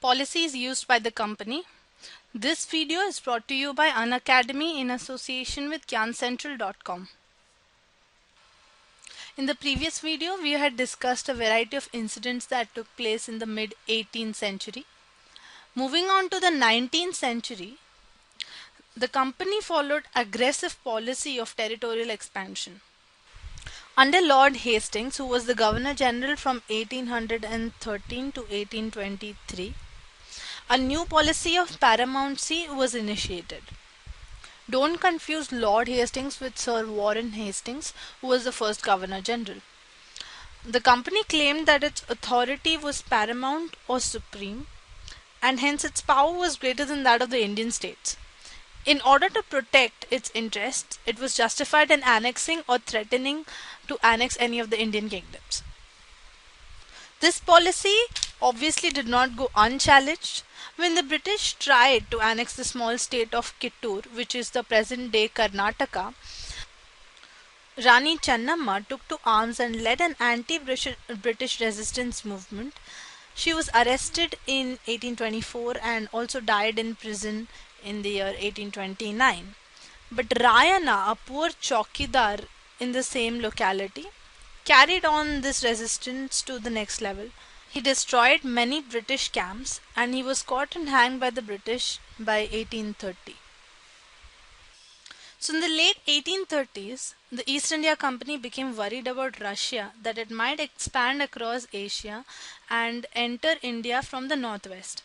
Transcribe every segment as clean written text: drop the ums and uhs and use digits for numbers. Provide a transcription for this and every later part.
Policies used by the company. This video is brought to you by Unacademy in association with gyancentral.com. In the previous video, we had discussed a variety of incidents that took place in the mid-18th century. Moving on to the 19th century, the company followed aggressive policy of territorial expansion. Under Lord Hastings, who was the Governor General from 1813 to 1823, a new policy of paramountcy was initiated. Don't confuse Lord Hastings with Sir Warren Hastings, who was the first Governor General. The company claimed that its authority was paramount or supreme, and hence its power was greater than that of the Indian states. In order to protect its interests, it was justified in annexing or threatening to annex any of the Indian kingdoms. This policy obviously did not go unchallenged. When the British tried to annex the small state of Kittur, which is the present-day Karnataka, Rani Channamma took to arms and led an anti-British resistance movement. She was arrested in 1824 and also died in prison in the year 1829. But Rayana, a poor chowkidar in the same locality, carried on this resistance to the next level. He destroyed many British camps and he was caught and hanged by the British by 1830. So in the late 1830s, the East India Company became worried about Russia, that it might expand across Asia and enter India from the northwest.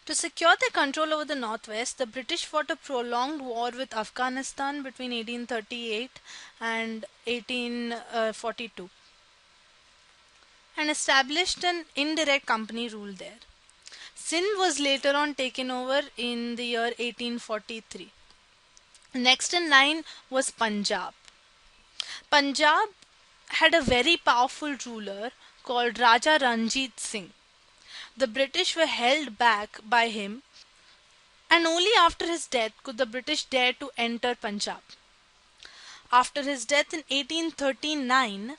To secure their control over the northwest, the British fought a prolonged war with Afghanistan between 1838 and 1842 and established an indirect company rule there. Sindh was later on taken over in the year 1843. Next in line was Punjab. Punjab had a very powerful ruler called Raja Ranjit Singh. The British were held back by him, and only after his death could the British dare to enter Punjab. After his death in 1839,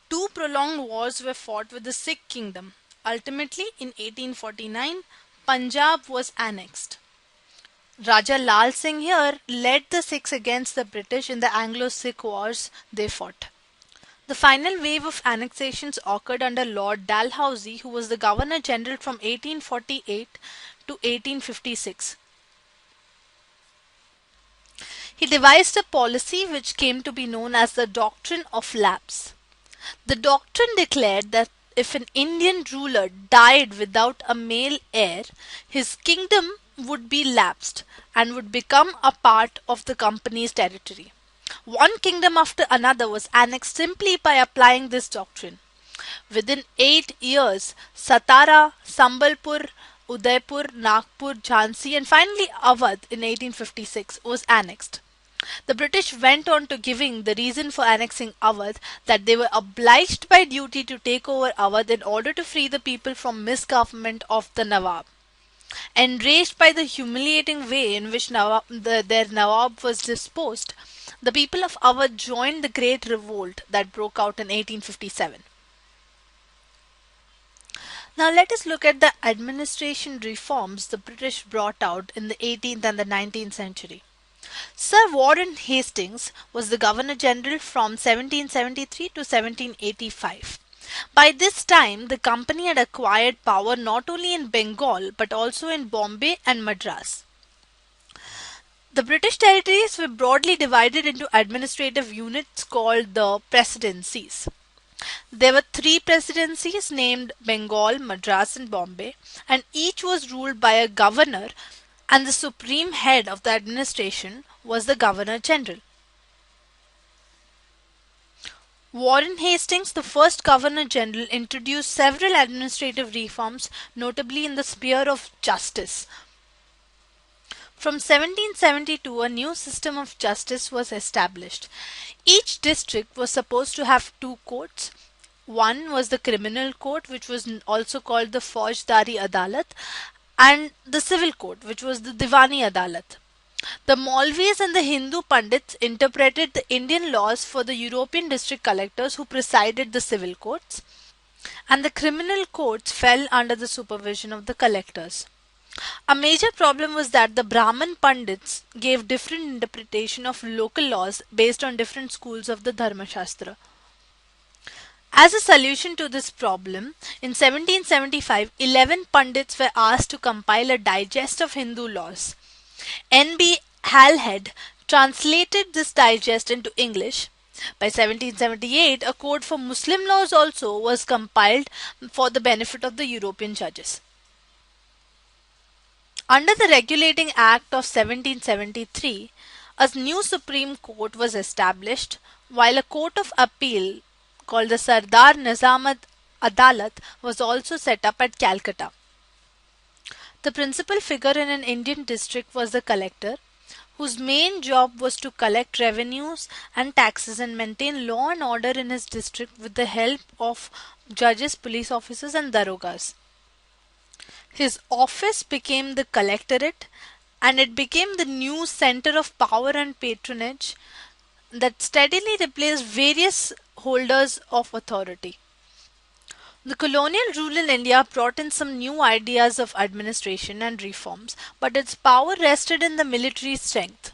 two prolonged wars were fought with the Sikh kingdom. Ultimately, in 1849, Punjab was annexed. Raja Lal Singh here led the Sikhs against the British in the Anglo-Sikh wars they fought. The final wave of annexations occurred under Lord Dalhousie, who was the Governor General from 1848 to 1856. He devised a policy which came to be known as the Doctrine of Lapse. The doctrine declared that if an Indian ruler died without a male heir, his kingdom would be lapsed and would become a part of the company's territory. One kingdom after another was annexed simply by applying this doctrine. Within 8 years, Satara, Sambalpur, Udaipur, Nagpur, Jhansi and finally Awadh in 1856 was annexed. The British went on to giving the reason for annexing Awadh that they were obliged by duty to take over Awadh in order to free the people from misgovernment of the Nawab. Enraged by the humiliating way in which their Nawab was disposed, the people of Awadh joined the Great Revolt that broke out in 1857. Now let us look at the administration reforms the British brought out in the 18th and the 19th century. Sir Warren Hastings was the Governor General from 1773 to 1785. By this time, the company had acquired power not only in Bengal but also in Bombay and Madras. The British territories were broadly divided into administrative units called the presidencies. There were 3 presidencies named Bengal, Madras and Bombay, and each was ruled by a governor, and the supreme head of the administration was the Governor General. Warren Hastings, the first Governor General, introduced several administrative reforms, notably in the sphere of justice. From 1772, a new system of justice was established. Each district was supposed to have 2 courts. One was the criminal court, which was also called the Faujdari Adalat, and the civil court, which was the Diwani Adalat. The Maulvis and the Hindu Pandits interpreted the Indian laws for the European district collectors who presided the civil courts, and the criminal courts fell under the supervision of the collectors. A major problem was that the Brahmin Pandits gave different interpretation of local laws based on different schools of the Dharma Shastra. As a solution to this problem, in 1775, 11 Pandits were asked to compile a digest of Hindu laws. N.B. Halhed translated this digest into English. By 1778, a code for Muslim laws also was compiled for the benefit of the European judges. Under the Regulating Act of 1773, a new Supreme Court was established, while a Court of Appeal called the Sardar Nizamat Adalat was also set up at Calcutta. The principal figure in an Indian district was the collector, whose main job was to collect revenues and taxes and maintain law and order in his district with the help of judges, police officers, and darogas. His office became the collectorate, and it became the new center of power and patronage that steadily replaced various holders of authority. The colonial rule in India brought in some new ideas of administration and reforms, but its power rested in the military strength.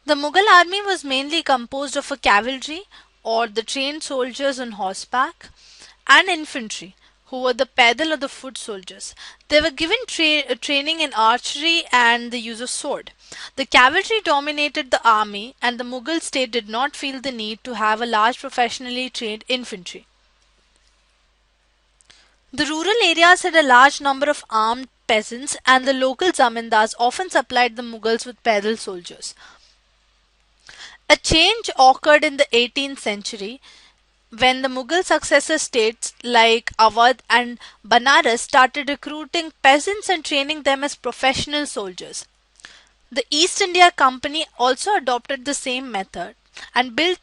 The Mughal army was mainly composed of a cavalry, or the trained soldiers on horseback, and infantry, who were the pedal or the foot soldiers. They were given training in archery and the use of sword. The cavalry dominated the army, and the Mughal state did not feel the need to have a large professionally trained infantry. The rural areas had a large number of armed peasants, and the local zamindars often supplied the Mughals with pedal soldiers. A change occurred in the 18th century when the Mughal successor states like Awadh and Banaras started recruiting peasants and training them as professional soldiers. The East India Company also adopted the same method and built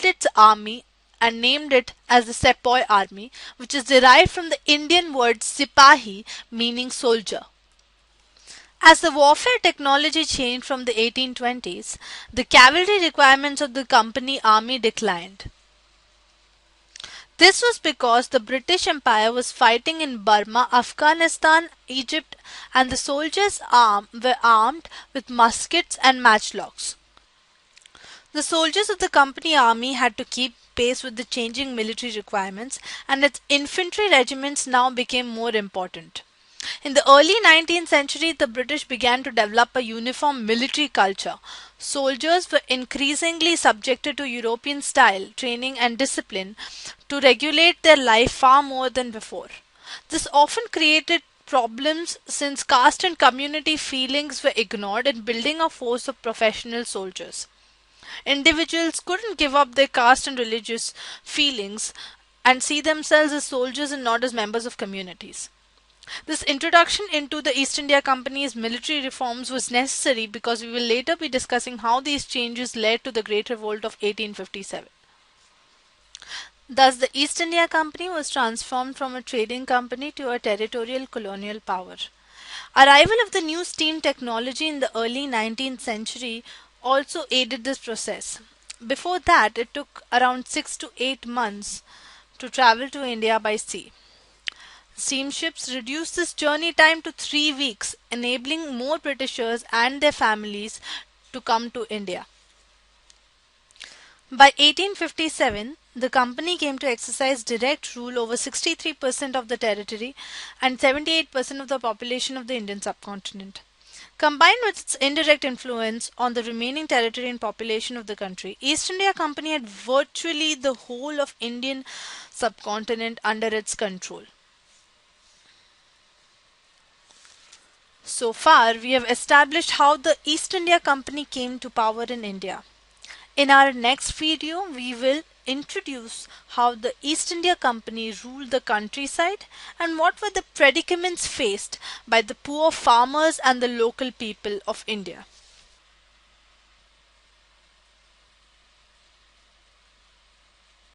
its army and named it as the Sepoy Army, which is derived from the Indian word Sipahi, meaning soldier. As the warfare technology changed from the 1820s, the cavalry requirements of the company army declined. This was because the British Empire was fighting in Burma, Afghanistan, Egypt, and the soldiers were armed with muskets and matchlocks. The soldiers of the company army had to keep pace with the changing military requirements, and its infantry regiments now became more important. In the early 19th century, the British began to develop a uniform military culture. Soldiers were increasingly subjected to European style training and discipline to regulate their life far more than before. This often created problems since caste and community feelings were ignored in building a force of professional soldiers. Individuals couldn't give up their caste and religious feelings and see themselves as soldiers and not as members of communities. This introduction into the East India Company's military reforms was necessary because we will later be discussing how these changes led to the Great Revolt of 1857. Thus, the East India Company was transformed from a trading company to a territorial colonial power. Arrival of the new steam technology in the early 19th century also aided this process. Before that, it took around 6 to 8 months to travel to India by sea. Steamships reduced this journey time to 3 weeks, enabling more Britishers and their families to come to India. By 1857, the company came to exercise direct rule over 63% of the territory and 78% of the population of the Indian subcontinent. Combined with its indirect influence on the remaining territory and population of the country, East India Company had virtually the whole of Indian subcontinent under its control. So far, we have established how the East India Company came to power in India. In our next video, we will introduce how the East India Company ruled the countryside and what were the predicaments faced by the poor farmers and the local people of India.